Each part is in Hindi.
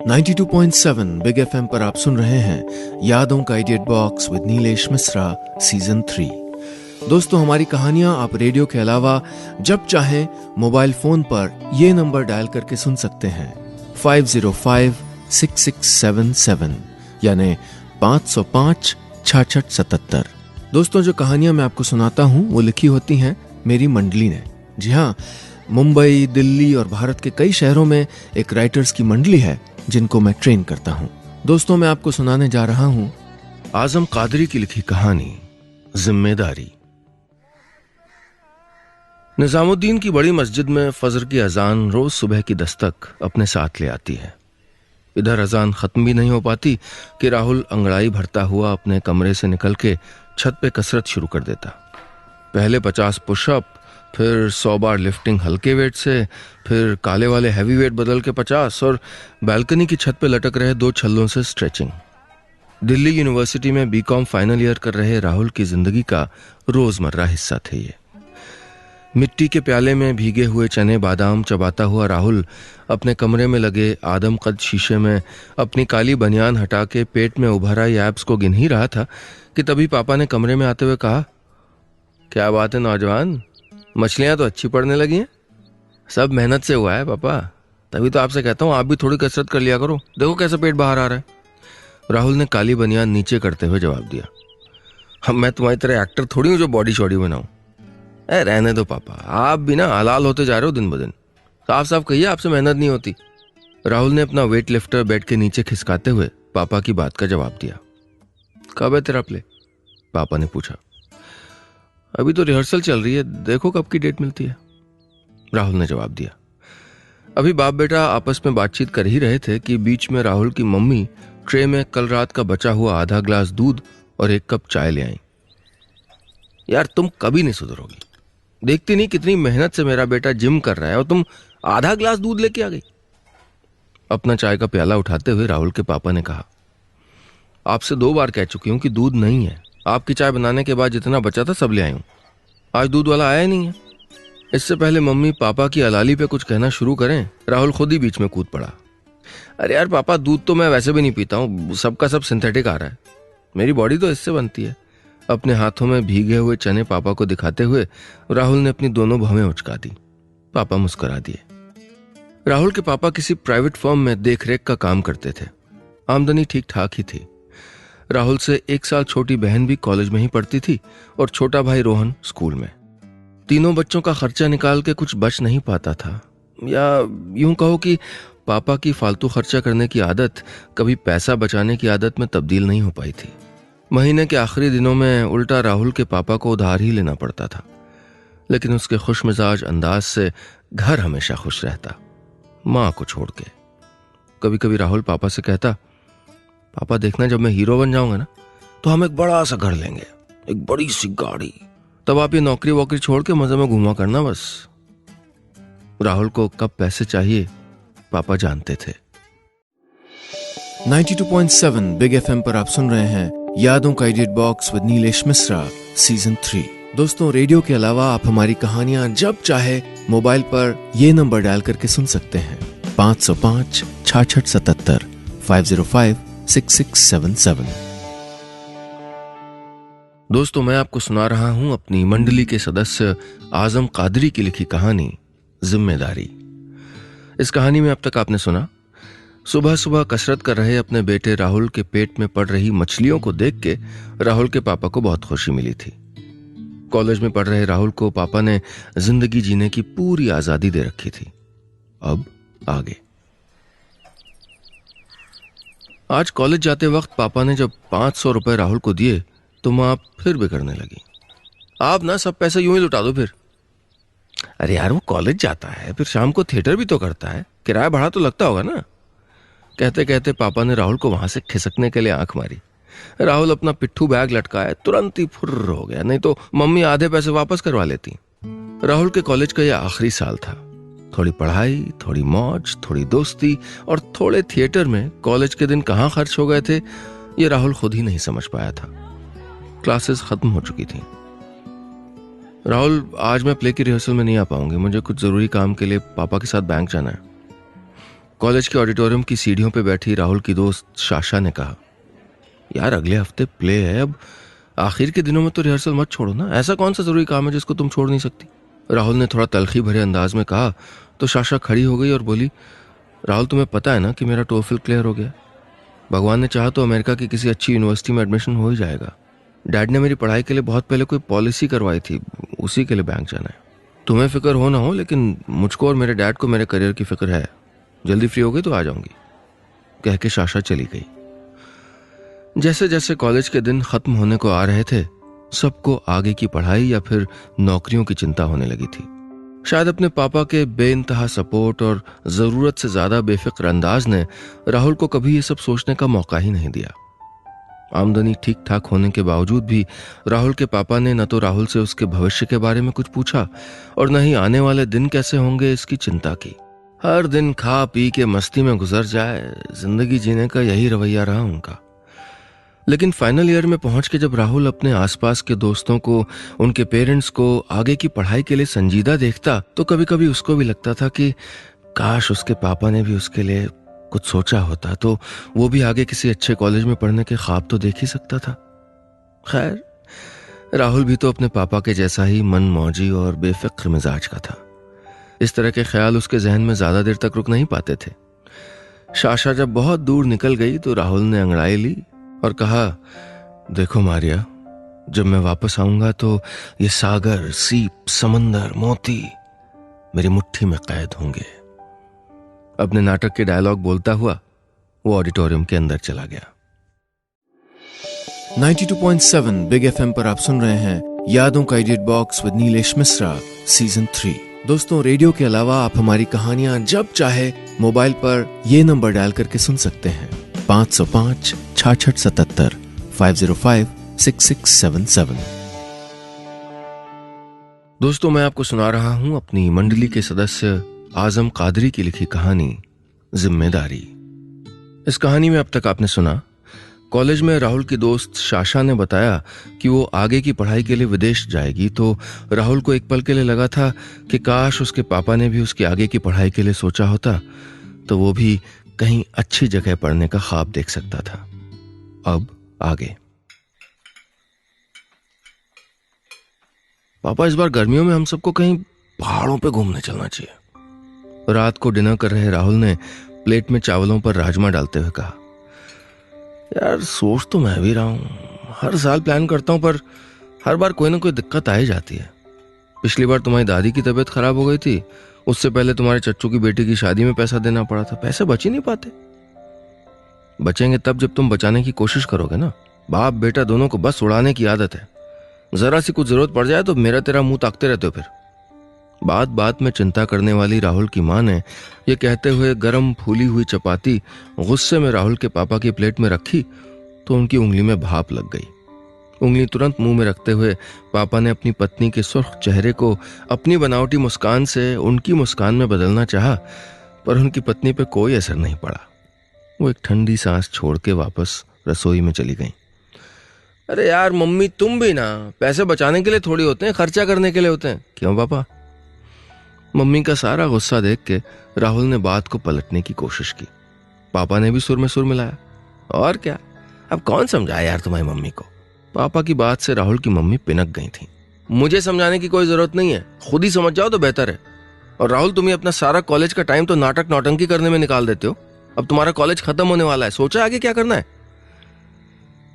92.7 बिग एफएम पर आप सुन रहे हैं यादों का idiot box with Nilesh Mishra season 3। दोस्तों, हमारी कहानियां आप रेडियो के अलावा जब चाहें मोबाइल फोन पर ये नंबर डायल करके सुन सकते हैं 505-6677 यानी 505-6677। दोस्तों, जो कहानियां मैं आपको सुनाता हूं वो लिखी होती हैं मेरी मंडली ने। जी हाँ, मुंबई, दिल्ली और भारत के कई शहरों में एक राइटर्स की मंडली है जिनको मैं ट्रेन करता हूं। दोस्तों, मैं आपको सुनाने जा रहा हूं आजम कादरी की लिखी कहानी जिम्मेदारी। निजामुद्दीन की बड़ी मस्जिद में फजर की अजान रोज सुबह की दस्तक अपने साथ ले आती है। इधर अजान खत्म भी नहीं हो पाती कि राहुल अंगड़ाई भरता हुआ अपने कमरे से निकल के छत पे कसरत शुरू कर देता। पहले 50 पुशअप, फिर 100 बार लिफ्टिंग हल्के वेट से, फिर काले वाले हैवी वेट बदल के 50 और बालकनी की छत पे लटक रहे 2 छल्लों से स्ट्रेचिंग। दिल्ली यूनिवर्सिटी में बीकॉम फाइनल ईयर कर रहे राहुल की जिंदगी का रोजमर्रा हिस्सा थे ये। मिट्टी के प्याले में भीगे हुए चने बादाम चबाता हुआ राहुल अपने कमरे में लगे आदम कद शीशे में अपनी काली बनियान हटा के पेट में उभर आई एब्स को गिन ही रहा था कि तभी पापा ने कमरे में आते हुए कहा, क्या बात है नौजवान, मछलियां तो अच्छी पड़ने लगी हैं। सब मेहनत से हुआ है पापा, तभी तो आपसे कहता हूं आप भी थोड़ी कसरत कर लिया करो, देखो कैसे पेट बाहर आ रहा है। राहुल ने काली बनियान नीचे करते हुए जवाब दिया, हम मैं तुम्हारी तरह एक्टर थोड़ी हूं जो बॉडी शॉडी बनाऊं। रहने दो पापा, आप भी ना हलाल होते जा रहे हो दिन ब दिन। साफ साफ कहिए आपसे मेहनत नहीं होती। राहुल ने अपना वेट लिफ्टर बेड के नीचे खिसकाते हुए पापा की बात का जवाब दिया। कब है तेरा प्ले? पापा ने पूछा। अभी तो रिहर्सल चल रही है, देखो कब की डेट मिलती है, राहुल ने जवाब दिया। अभी बाप बेटा आपस में बातचीत कर ही रहे थे कि बीच में राहुल की मम्मी ट्रे में कल रात का बचा हुआ आधा ग्लास दूध और 1 कप चाय ले आई। यार तुम कभी नहीं सुधरोगी, देखती नहीं कितनी मेहनत से मेरा बेटा जिम कर रहा है और तुम आधा ग्लास दूध लेके आ गई। अपना चाय का प्याला उठाते हुए राहुल के पापा ने कहा, आपसे 2 बार कह चुकी हूं कि दूध नहीं है। आपकी चाय बनाने के बाद जितना बचा था सब ले आई हूं। आज दूध वाला आया ही नहीं है। इससे पहले मम्मी पापा की अलाली पे कुछ कहना शुरू करें, राहुल खुद ही बीच में कूद पड़ा। अरे यार पापा, दूध तो मैं वैसे भी नहीं पीता हूं, सबका सब सिंथेटिक आ रहा है, मेरी बॉडी तो इससे बनती है। अपने हाथों में भीगे हुए चने पापा को दिखाते हुए राहुल ने अपनी दोनों भवें उचका दी। पापा मुस्कुरा दिए। राहुल के पापा किसी प्राइवेट फर्म में देखरेख का काम करते थे। आमदनी ठीक ठाक ही थी। राहुल से 1 साल छोटी बहन भी कॉलेज में ही पढ़ती थी और छोटा भाई रोहन स्कूल में। तीनों बच्चों का खर्चा निकाल के कुछ बच नहीं पाता था, या यूं कहो कि पापा की फालतू खर्चा करने की आदत कभी पैसा बचाने की आदत में तब्दील नहीं हो पाई थी। महीने के आखिरी दिनों में उल्टा राहुल के पापा को उधार ही लेना पड़ता था, लेकिन उसके खुश मिजाज अंदाज से घर हमेशा खुश रहता, माँ को छोड़ के। कभी कभी राहुल पापा से कहता, पापा देखना जब मैं हीरो बन जाऊंगा ना तो हम एक बड़ा सा घर लेंगे, एक बड़ी सी गाड़ी, तब आप ये नौकरी वोकरी छोड़ के मजे में घूमा करना बस। राहुल को कब पैसे चाहिए पापा जानते थे। 92.7 बिग एफएम पर आप सुन रहे हैं यादों का idiot box with Nilesh Mishra season 3। दोस्तों, रेडियो के अलावा आप हमारी कहानियां जब चाहे मोबाइल पर ये नंबर डायल करके सुन सकते हैं 505-6677 505-6677। दोस्तों, मैं आपको सुना रहा हूं अपनी मंडली के सदस्य आजम कादरी की लिखी कहानी जिम्मेदारी। इस कहानी में अब तक आपने सुना, सुबह सुबह कसरत कर रहे अपने बेटे राहुल के पेट में पड़ रही मछलियों को देख के राहुल के पापा को बहुत खुशी मिली थी। कॉलेज में पढ़ रहे राहुल को पापा ने जिंदगी जीने की पूरी आजादी दे रखी थी। अब आगे। आज कॉलेज जाते वक्त पापा ने जब 500 रुपए राहुल को दिए तो मां फिर बिगड़ने लगी। आप ना सब पैसे यूं ही लुटा दो फिर। अरे यार, वो कॉलेज जाता है, फिर शाम को थिएटर भी तो करता है, किराया भाड़ा तो लगता होगा ना। कहते कहते पापा ने राहुल को वहां से खिसकने के लिए आंख मारी। राहुल अपना पिट्ठू बैग लटकाए तुरंत ही फुर्र हो गया, नहीं तो मम्मी आधे पैसे वापस करवा लेती। राहुल के कॉलेज का यह आखिरी साल था। थोड़ी पढ़ाई, थोड़ी मौज, थोड़ी दोस्ती और थोड़े थिएटर में कॉलेज के दिन कहां खर्च हो गए थे ये राहुल खुद ही नहीं समझ पाया था। क्लासेस खत्म हो चुकी थी। राहुल, आज मैं प्ले की रिहर्सल में नहीं आ पाऊंगी, मुझे कुछ जरूरी काम के लिए पापा के साथ बैंक जाना है। कॉलेज के ऑडिटोरियम की सीढ़ियों पे बैठी राहुल की दोस्त शाशा ने कहा, यार अगले हफ्ते प्ले है, अब आखिर के दिनों में तो रिहर्सल मत छोड़ो ना, ऐसा कौन सा जरूरी काम है जिसको तुम छोड़ नहीं सकती। राहुल ने थोड़ा तलखी भरे अंदाज में कहा तो शाशा खड़ी हो गई और बोली, राहुल तुम्हें पता है ना कि मेरा टोफिल क्लियर हो गया। भगवान ने चाहा तो अमेरिका की किसी अच्छी यूनिवर्सिटी में एडमिशन हो ही जाएगा। डैड ने मेरी पढ़ाई के लिए बहुत पहले कोई पॉलिसी करवाई थी, उसी के लिए बैंक जाना है। तुम्हें फिक्र हो ना हो, लेकिन मुझको और मेरे डैड को मेरे करियर की फिक्र है। जल्दी फ्री हो गई तो आ जाऊंगी, कह के शाशा चली गई। जैसे जैसे कॉलेज के दिन खत्म होने को आ रहे थे, सबको आगे की पढ़ाई या फिर नौकरियों की चिंता होने लगी थी। शायद अपने पापा के बेइंतहा सपोर्ट और जरूरत से ज्यादा बेफिक्र अंदाज ने राहुल को कभी ये सब सोचने का मौका ही नहीं दिया। आमदनी ठीक ठाक होने के बावजूद भी राहुल के पापा ने न तो राहुल से उसके भविष्य के बारे में कुछ पूछा और न ही आने वाले दिन कैसे होंगे इसकी चिंता की। हर दिन खा पी के मस्ती में गुजर जाए, जिंदगी जीने का यही रवैया रहा उनका। लेकिन फाइनल ईयर में पहुंच के जब राहुल अपने आसपास के दोस्तों को, उनके पेरेंट्स को आगे की पढ़ाई के लिए संजीदा देखता तो कभी कभी उसको भी लगता था कि काश उसके पापा ने भी उसके लिए कुछ सोचा होता तो वो भी आगे किसी अच्छे कॉलेज में पढ़ने के ख्वाब तो देख ही सकता था। खैर, राहुल भी तो अपने पापा के जैसा ही मनमौजी और बेफिक्र मिजाज का था। इस तरह के ख्याल उसके जहन में ज्यादा देर तक रुक नहीं पाते थे। शाशा जब बहुत दूर निकल गई तो राहुल ने अंगड़ाई ली और कहा, देखो मारिया, जब मैं वापस आऊंगा तो ये सागर, सीप, समंदर, मोती मेरी मुट्ठी में कैद होंगे। अपने नाटक के डायलॉग बोलता हुआ वो ऑडिटोरियम के अंदर चला गया। 92.7 बिग एफएम पर आप सुन रहे हैं यादों का edit box with Nilesh Mishra season 3। दोस्तों, रेडियो के अलावा आप हमारी कहानियां जब चाहे मोबाइल पर ये नंबर डायल करके सुन सकते हैं, 505-6677 505-6677। दोस्तों, मैं आपको सुना रहा हूं अपनी मंडली के सदस्य आजम कादरी की लिखी कहानी जिम्मेदारी। इस कहानी में अब तक आपने सुना, कॉलेज में राहुल की दोस्त शाशा ने बताया कि वो आगे की पढ़ाई के लिए विदेश जाएगी, तो राहुल को एक पल के लिए लगा था कि काश उसके पापा ने भी उसकी आगे की पढ़ाई के लिए सोचा होता तो वो भी कहीं अच्छी जगह पढ़ने का ख्वाब देख सकता था। अब आगे। पापा, इस बार गर्मियों में हम सबको कहीं पहाड़ों पे घूमने चलना चाहिए। रात को डिनर कर रहे राहुल ने प्लेट में चावलों पर राजमा डालते हुए कहा, यार सोच तो मैं भी रहा हूं, हर साल प्लान करता हूं पर हर बार कोई ना कोई दिक्कत आ ही जाती है। पिछली बार तुम्हारी दादी की तबीयत खराब हो गई थी, उससे पहले तुम्हारे चच्चू की बेटी की शादी में पैसा देना पड़ा था, पैसे बच ही नहीं पाते। बचेंगे तब जब तुम बचाने की कोशिश करोगे ना। बाप बेटा दोनों को बस उड़ाने की आदत है, जरा सी कुछ जरूरत पड़ जाए तो मेरा तेरा मुंह ताकते रहते हो। फिर बात बात में चिंता करने वाली राहुल की मां ने यह कहते हुए गरम फूली हुई चपाती गुस्से में राहुल के पापा की प्लेट में रखी तो उनकी उंगली में भाप लग गई। उंगली तुरंत मुंह में रखते हुए पापा ने अपनी पत्नी के सुर्ख चेहरे को अपनी बनावटी मुस्कान से उनकी मुस्कान में बदलना चाहा, पर उनकी पत्नी पे कोई असर नहीं पड़ा। वो एक ठंडी सांस छोड़ के वापस रसोई में चली गई। अरे यार मम्मी, तुम भी ना, पैसे बचाने के लिए थोड़ी होते हैं, खर्चा करने के लिए होते हैं। क्यों पापा? मम्मी का सारा गुस्सा देख के राहुल ने बात को पलटने की कोशिश की। पापा ने भी सुर में सुर मिलाया, और क्या, अब कौन समझाए यार तुम्हारी मम्मी को। पापा की बात से राहुल की मम्मी पिनक गई थी। मुझे समझाने की कोई जरूरत नहीं है, खुद ही समझ जाओ तो बेहतर है। और राहुल, तुम्हें अपना सारा कॉलेज का टाइम तो नाटक नौटंकी करने में निकाल देते हो। अब तुम्हारा कॉलेज खत्म होने वाला है, सोचा आगे क्या करना है।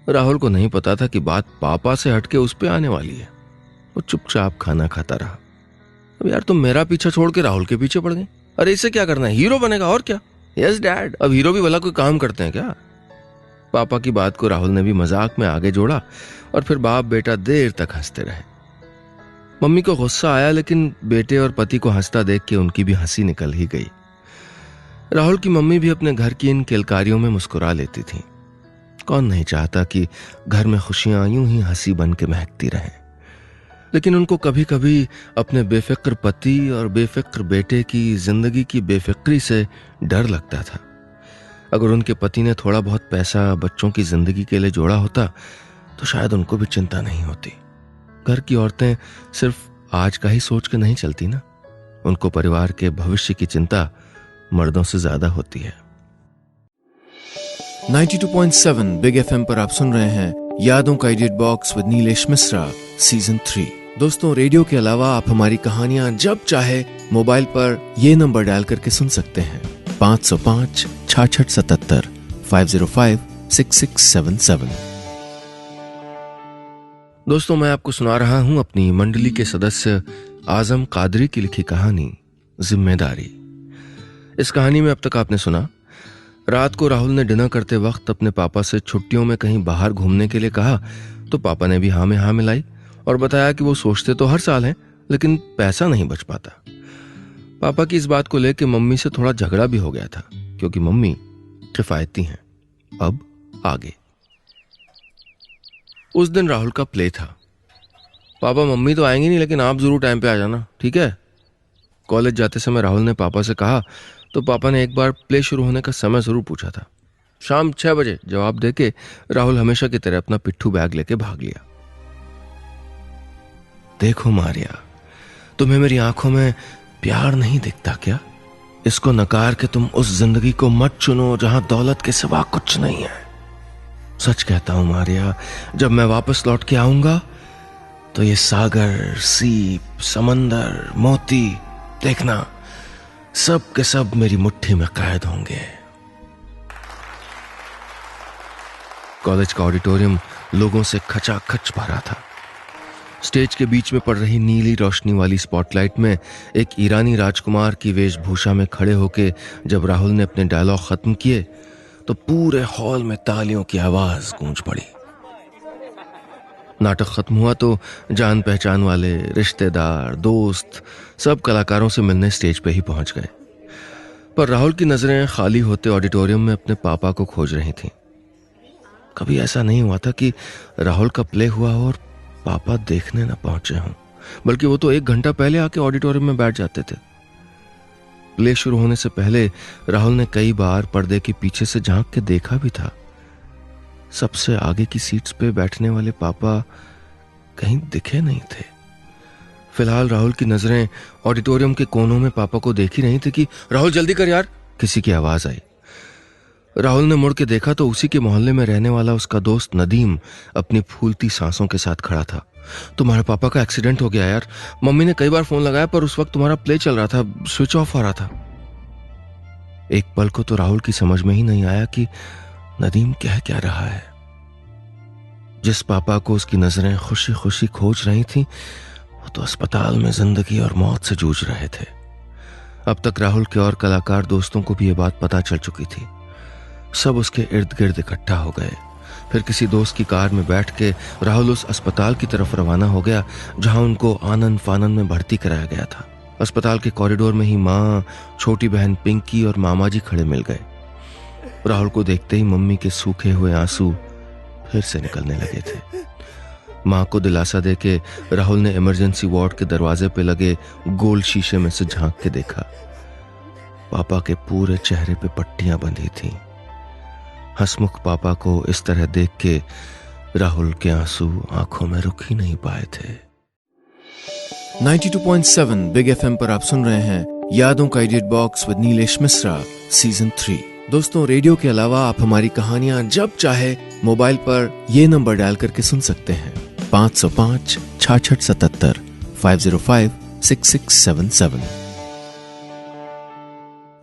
राहुल को नहीं पता था कि बात पापा से हटके उस पे आने वाली है। वो चुपचाप खाना खाता रहा। अब यार तुम मेरा पीछा छोड़ के राहुल के पीछे पड़ गए। अरे इससे क्या करना है, हीरो बनेगा और क्या। यस डैड, अब हीरो भी भला कोई काम करते हैं क्या। पापा की बात को राहुल ने भी मजाक में आगे जोड़ा और फिर बाप बेटा देर तक हंसते रहे। मम्मी को गुस्सा आया, लेकिन बेटे और पति को हंसता देख के उनकी भी हंसी निकल ही गई। राहुल की मम्मी भी अपने घर की इन किलकारियों में मुस्कुरा लेती थी। कौन नहीं चाहता कि घर में खुशियां यूं ही हंसी बन के महकती रहें। लेकिन उनको कभी कभी अपने बेफिक्र पति और बेफिक्र बेटे की जिंदगी की बेफिक्री से डर लगता था। अगर उनके पति ने थोड़ा बहुत पैसा बच्चों की जिंदगी के लिए जोड़ा होता तो शायद उनको भी चिंता नहीं होती। घर की औरतें सिर्फ आज का ही सोच के नहीं चलती ना, उनको परिवार के भविष्य की चिंता मर्दों से ज्यादा होती है। 92.7 बिग एफएम पर आप सुन रहे हैं यादों का edit box with Nilesh Mishra season 3। दोस्तों, रेडियो के अलावा आप हमारी कहानियां जब चाहे मोबाइल पर ये नंबर डायल करके सुन सकते हैं 505 6677 505 6677। दोस्तों, मैं आपको सुना रहा हूं अपनी मंडली के सदस्य आजम कादरी की लिखी कहानी जिम्मेदारी। इस कहानी में अब तक आपने सुना, रात को राहुल ने डिनर करते वक्त अपने पापा से छुट्टियों में कहीं बाहर घूमने के लिए कहा तो पापा ने भी हाँ में हाँ मिलाई और बताया कि वो सोचते तो हर साल हैं लेकिन पैसा नहीं बच पाता। पापा की इस बात को लेकर मम्मी से थोड़ा झगड़ा भी हो गया था क्योंकि मम्मी किफायती हैं। अब आगे। उस दिन राहुल का प्ले था। पापा मम्मी तो आएंगी नहीं लेकिन आप जरूर टाइम पे आ जाना, ठीक है? कॉलेज जाते समय राहुल ने पापा से कहा तो पापा ने एक बार प्ले शुरू होने का समय जरूर पूछा था। शाम 6 बजे जवाब देके राहुल हमेशा की तरह अपना पिट्ठू बैग लेके भाग लिया। देखो मारिया, तुम्हें मेरी आंखों में प्यार नहीं दिखता क्या? इसको नकार के तुम उस जिंदगी को मत चुनो जहां दौलत के सिवा कुछ नहीं है। सच कहता हूं मारिया, जब मैं वापस लौट के आऊंगा तो ये सागर, सीप, समंदर, मोती, देखना सब के सब मेरी मुट्ठी में कैद होंगे। कॉलेज का ऑडिटोरियम लोगों से खचाखच भरा था। स्टेज के बीच में पड़ रही नीली रोशनी वाली स्पॉटलाइट में एक ईरानी राजकुमार की वेशभूषा में खड़े होके जब राहुल ने अपने डायलॉग खत्म किए तो पूरे हॉल में तालियों की आवाज गूंज पड़ी। नाटक खत्म हुआ तो जान पहचान वाले रिश्तेदार, दोस्त सब कलाकारों से मिलने स्टेज पे ही पहुंच गए, पर राहुल की नजरें खाली होते ऑडिटोरियम में अपने पापा को खोज रही थीं। कभी ऐसा नहीं हुआ था कि राहुल का प्ले हुआ हो और पापा देखने न पहुंचे हों, बल्कि वो तो 1 घंटा पहले आके ऑडिटोरियम में बैठ जाते थे। प्ले शुरू होने से पहले राहुल ने कई बार पर्दे के पीछे से झांक के देखा भी था। सबसे आगे की सीट्स पे बैठने वाले पापा कहीं दिखे नहीं थे। फिलहाल राहुल की नजरें ऑडिटोरियम के कोनों में पापा को देख ही रही थी कि राहुल जल्दी कर यार, किसी की आवाज आई। राहुल ने मुड़ के देखा तो उसी के मोहल्ले में रहने वाला उसका दोस्त नदीम अपनी फूलती सांसों के साथ खड़ा था। तुम्हारे पापा का एक्सीडेंट हो गया यार, मम्मी ने कई बार फोन लगाया पर उस वक्त तुम्हारा प्ले चल रहा था, स्विच ऑफ आ रहा था। एक पल को तो राहुल की समझ में ही नहीं आया कि नदीम कह क्या रहा है। जिस पापा को उसकी नजरें खुशी खुशी खोज रही थी वो तो अस्पताल में जिंदगी और मौत से जूझ रहे थे। अब तक राहुल के और कलाकार दोस्तों को भी ये बात पता चल चुकी थी। सब उसके इर्द गिर्द इकट्ठा हो गए। फिर किसी दोस्त की कार में बैठ के राहुल उस अस्पताल की तरफ रवाना हो गया जहां उनको आनंद फानन में भर्ती कराया गया था। अस्पताल के कॉरिडोर में ही माँ, छोटी बहन पिंकी और मामा जी खड़े मिल गए। राहुल को देखते ही मम्मी के सूखे हुए आंसू फिर से निकलने लगे थे। माँ को दिलासा देके राहुल ने इमरजेंसी वार्ड के दरवाजे पे लगे गोल शीशे में से झांक के देखा। पापा के पूरे चेहरे पे पट्टियां बंधी थीं। हंसमुख पापा को इस तरह देख के राहुल के आंसू आंखों में रुक ही नहीं पाए थे। 92.7 बिग एफएम पर आप सुन रहे हैं यादों का edit box with Nilesh Mishra season 3। दोस्तों, रेडियो के अलावा आप हमारी कहानियां जब चाहे मोबाइल पर ये नंबर डायल करके सुन सकते हैं 505 6677 505 6677।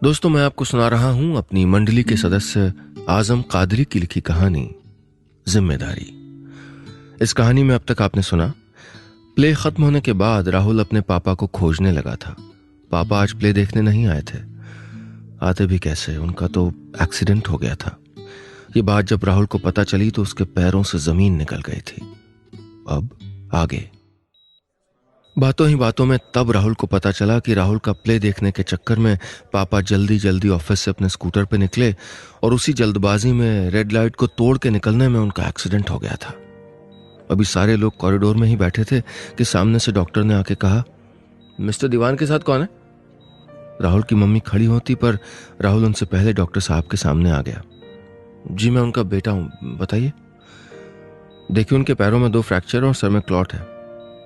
दोस्तों, मैं आपको सुना रहा हूं अपनी मंडली के सदस्य आजम कादरी की लिखी कहानी जिम्मेदारी। इस कहानी में अब तक आपने सुना, प्ले खत्म होने के बाद राहुल अपने पापा को खोजने लगा था। पापा आज प्ले देखने नहीं आए थे। आते भी कैसे, उनका तो एक्सीडेंट हो गया था। ये बात जब राहुल को पता चली तो उसके पैरों से जमीन निकल गई थी। अब आगे। बातों ही बातों में तब राहुल को पता चला कि राहुल का प्ले देखने के चक्कर में पापा जल्दी जल्दी ऑफिस से अपने स्कूटर पे निकले और उसी जल्दबाजी में रेड लाइट को तोड़ के निकलने में उनका एक्सीडेंट हो गया था। अभी सारे लोग कॉरिडोर में ही बैठे थे कि सामने से डॉक्टर ने आके कहा, मिस्टर दीवान के साथ कौन है? राहुल की मम्मी खड़ी होती पर राहुल उनसे पहले डॉक्टर साहब के सामने आ गया। जी मैं उनका बेटा हूं, बताइए। देखिए, उनके पैरों में 2 फ्रैक्चर और सर में क्लॉट है।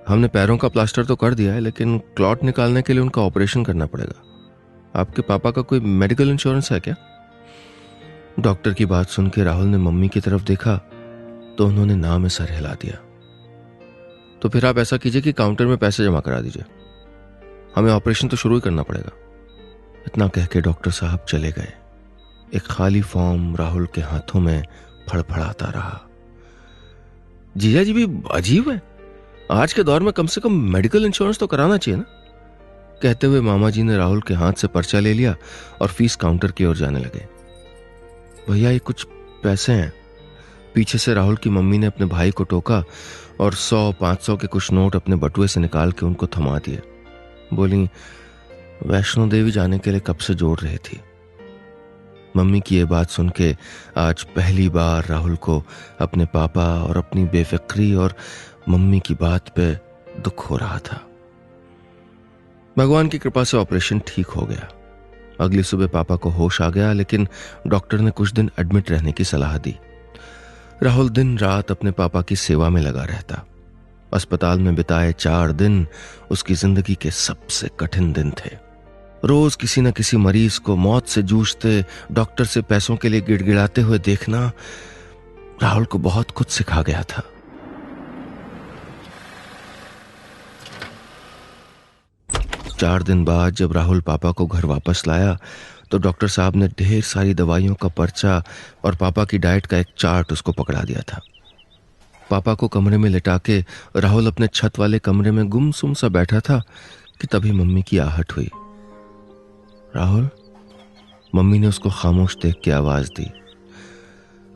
हमने पैरों का प्लास्टर तो कर दिया है लेकिन क्लॉट निकालने के लिए उनका ऑपरेशन करना पड़ेगा। आपके पापा का कोई मेडिकल इंश्योरेंस है क्या? डॉक्टर की बात सुन के राहुल ने मम्मी की तरफ देखा तो उन्होंने ना में सर हिला दिया। तो फिर आप ऐसा कीजिए कि काउंटर में पैसे जमा करा दीजिए, हमें ऑपरेशन तो शुरू ही करना पड़ेगा। इतना कह के डॉक्टर साहब चले गए। एक खाली फॉर्म राहुल के हाथों में फड़फड़ाता रहा। जीजा जी भी अजीब है, आज के दौर में कम से कम मेडिकल इंश्योरेंस तो कराना चाहिए ना। कहते हुए मामा जी ने राहुल के हाथ से पर्चा ले लिया और फीस काउंटर की ओर जाने लगे। भैया ये कुछ पैसे हैं। पीछे से राहुल की मम्मी ने अपने भाई को टोका और 100-500 के कुछ नोट अपने बटुए से निकाल के उनको थमा दिए। बोली, वैष्णो देवी जाने के लिए कब से जोड़ रही थी। मम्मी की ये बात सुन के आज पहली बार राहुल को अपने पापा और अपनी बेफिक्री और मम्मी की बात पे दुख हो रहा था। भगवान की कृपा से ऑपरेशन ठीक हो गया। अगली सुबह पापा को होश आ गया, लेकिन डॉक्टर ने कुछ दिन एडमिट रहने की सलाह दी। राहुल दिन रात अपने पापा की सेवा में लगा रहता। अस्पताल में बिताए 4 दिन उसकी जिंदगी के सबसे कठिन दिन थे। रोज किसी न किसी मरीज को मौत से जूझते, डॉक्टर से पैसों के लिए गिड़गिड़ाते हुए देखना राहुल को बहुत कुछ सिखा गया था। चार दिन बाद जब राहुल पापा को घर वापस लाया तो डॉक्टर साहब ने ढेर सारी दवाइयों का पर्चा और पापा की डाइट का एक चार्ट उसको पकड़ा दिया था। पापा को कमरे में लिटा के राहुल अपने छत वाले कमरे में गुमसुम सा बैठा था कि तभी मम्मी की आहट हुई। राहुल, मम्मी ने उसको खामोश देख के आवाज दी।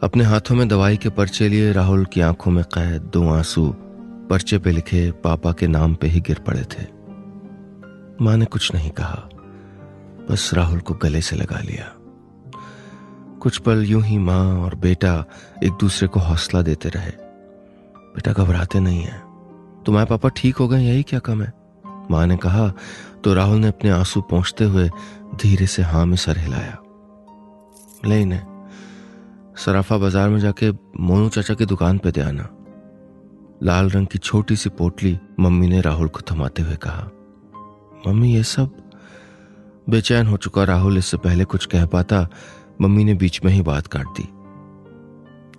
अपने हाथों में दवाई के पर्चे लिए राहुल की आंखों में कैद 2 आंसू पर्चे पे लिखे पापा के नाम पे ही गिर पड़े थे। मां ने कुछ नहीं कहा, बस राहुल को गले से लगा लिया। कुछ पल यूं ही मां और बेटा एक दूसरे को हौसला देते रहे। बेटा घबराते नहीं है, तुम्हारे पापा ठीक हो गए, यही क्या कम है, मां ने कहा तो राहुल ने अपने आंसू पोंछते हुए धीरे से हाँ में सर हिलाया। ले इन्हें सराफा बाजार में जाके मोनू चाचा की दुकान पे दे आना। लाल रंग की छोटी सी पोटली मम्मी ने राहुल को थमाते हुए कहा। मम्मी ये सब? बेचैन हो चुका राहुल इससे पहले कुछ कह पाता, मम्मी ने बीच में ही बात काट दी।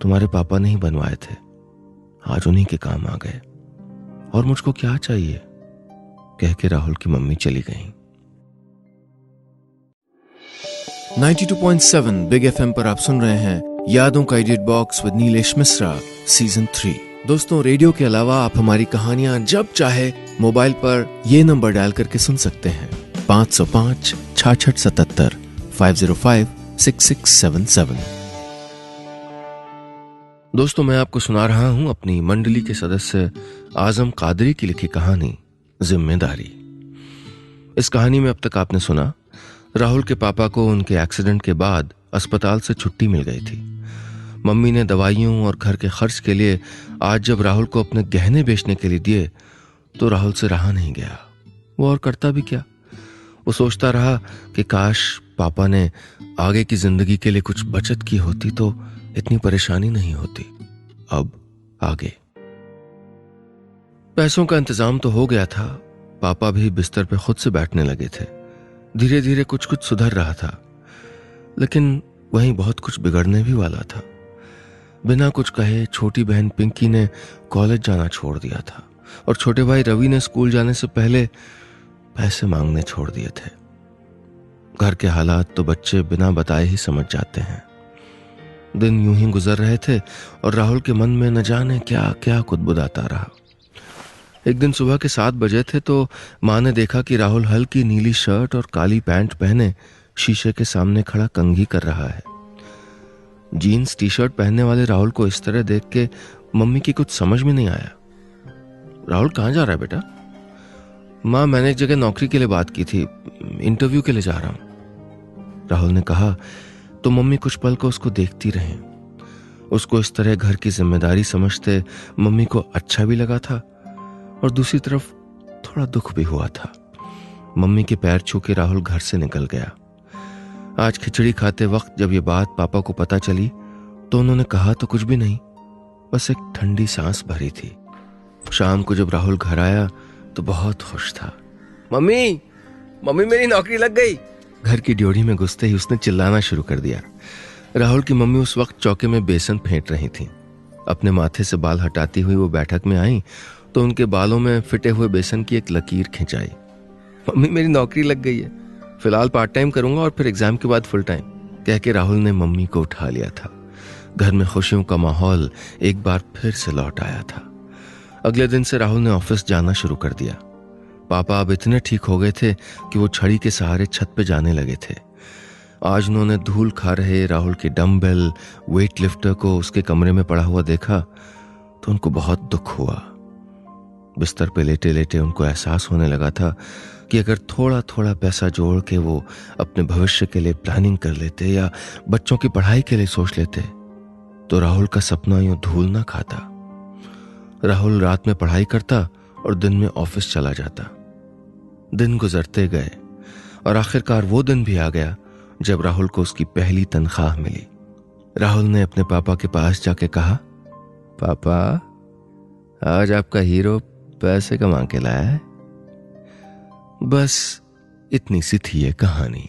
तुम्हारे पापा ने ही बनवाए थे, आज उन्हीं के काम आ गए, और मुझको क्या चाहिए, कह के राहुल की मम्मी चली गईं। 92.7 बिग एफएम पर आप सुन रहे हैं यादों का edit box with Nilesh Mishra season 3। दोस्तों, रेडियो के अलावा आप हमारी कहानियां जब चाहे मोबाइल पर ये नंबर डायल करके सुन सकते हैं 505 66 77 505 6677। दोस्तों, मैं आपको सुना रहा हूं अपनी मंडली के सदस्य आजम कादरी की लिखी कहानी जिम्मेदारी। इस कहानी में अब तक आपने सुना राहुल के पापा को उनके एक्सीडेंट के बाद अस्पताल से छुट्टी मिल गई थी। मम्मी ने दवाइयों और घर के खर्च के लिए आज जब राहुल को अपने गहने बेचने के लिए दिए तो राहुल से रहा नहीं गया। वो और करता भी क्या। वो सोचता रहा कि काश पापा ने आगे की जिंदगी के लिए कुछ बचत की होती तो इतनी परेशानी नहीं होती। अब आगे पैसों का इंतजाम तो हो गया था। पापा भी बिस्तर पे खुद से बैठने लगे थे। धीरे धीरे कुछ कुछ सुधर रहा था, लेकिन वहीं बहुत कुछ बिगड़ने भी वाला था। बिना कुछ कहे छोटी बहन पिंकी ने कॉलेज जाना छोड़ दिया था और छोटे भाई रवि ने स्कूल जाने से पहले पैसे मांगने छोड़ दिए थे। घर के हालात तो बच्चे बिना बताए ही समझ जाते हैं। दिन यूं ही गुजर रहे थे और राहुल के मन में न जाने क्या क्या कुदबुदाता रहा। एक दिन सुबह के 7 बजे थे तो मां ने देखा कि राहुल हल्की नीली शर्ट और काली पैंट पहने शीशे के सामने खड़ा कंघी कर रहा है। जीन्स टी शर्ट पहनने वाले राहुल को इस तरह देख के मम्मी की कुछ समझ में नहीं आया। राहुल कहाँ जा रहा है बेटा? मां, मैंने एक जगह नौकरी के लिए बात की थी, इंटरव्यू के लिए जा रहा हूं, राहुल ने कहा तो मम्मी कुछ पल को उसको देखती रही। उसको इस तरह घर की जिम्मेदारी समझते मम्मी को अच्छा भी लगा था और दूसरी तरफ थोड़ा दुख भी हुआ था। मम्मी के पैर छू के राहुल घर से निकल गया। आज खिचड़ी खाते वक्त जब ये बात पापा को पता चली तो उन्होंने कहा तो कुछ भी नहीं, बस एक ठंडी सांस भरी थी। शाम को जब राहुल घर आया तो बहुत खुश था। मम्मी, मम्मी मेरी नौकरी लग गई, घर की ड्योढ़ी में घुसते ही उसने चिल्लाना शुरू कर दिया। राहुल की मम्मी उस वक्त चौके में बेसन फेंट रही थीं। अपने माथे से बाल हटाती हुई वो बैठक में आई तो उनके बालों में फिटे हुए बेसन की एक लकीर खिंचाई। मम्मी, मेरी नौकरी लग गई है, फिलहाल पार्ट टाइम करूंगा और फिर एग्जाम के बाद फुल टाइम, कह के राहुल ने मम्मी को उठा लिया था। घर में खुशियों का माहौल एक बार फिर से लौट आया था। अगले दिन से राहुल ने ऑफिस जाना शुरू कर दिया। पापा अब इतने ठीक हो गए थे कि वो छड़ी के सहारे छत पे जाने लगे थे। आज उन्होंने धूल खा रहे राहुल के डम्बेल वेट लिफ्टर को उसके कमरे में पड़ा हुआ देखा तो उनको बहुत दुख हुआ। बिस्तर पे लेटे लेटे उनको एहसास होने लगा था कि अगर थोड़ा थोड़ा पैसा जोड़ के वो अपने भविष्य के लिए प्लानिंग कर लेते या बच्चों की पढ़ाई के लिए सोच लेते तो राहुल का सपना यूं धूल ना खाता। राहुल रात में पढ़ाई करता और दिन में ऑफिस चला जाता। दिन गुजरते गए और आखिरकार वो दिन भी आ गया जब राहुल को उसकी पहली तनख्वाह मिली। राहुल ने अपने पापा के पास जाके कहा, पापा, आज आपका हीरो पैसे कमा के लाया है। बस इतनी सी थी ये कहानी।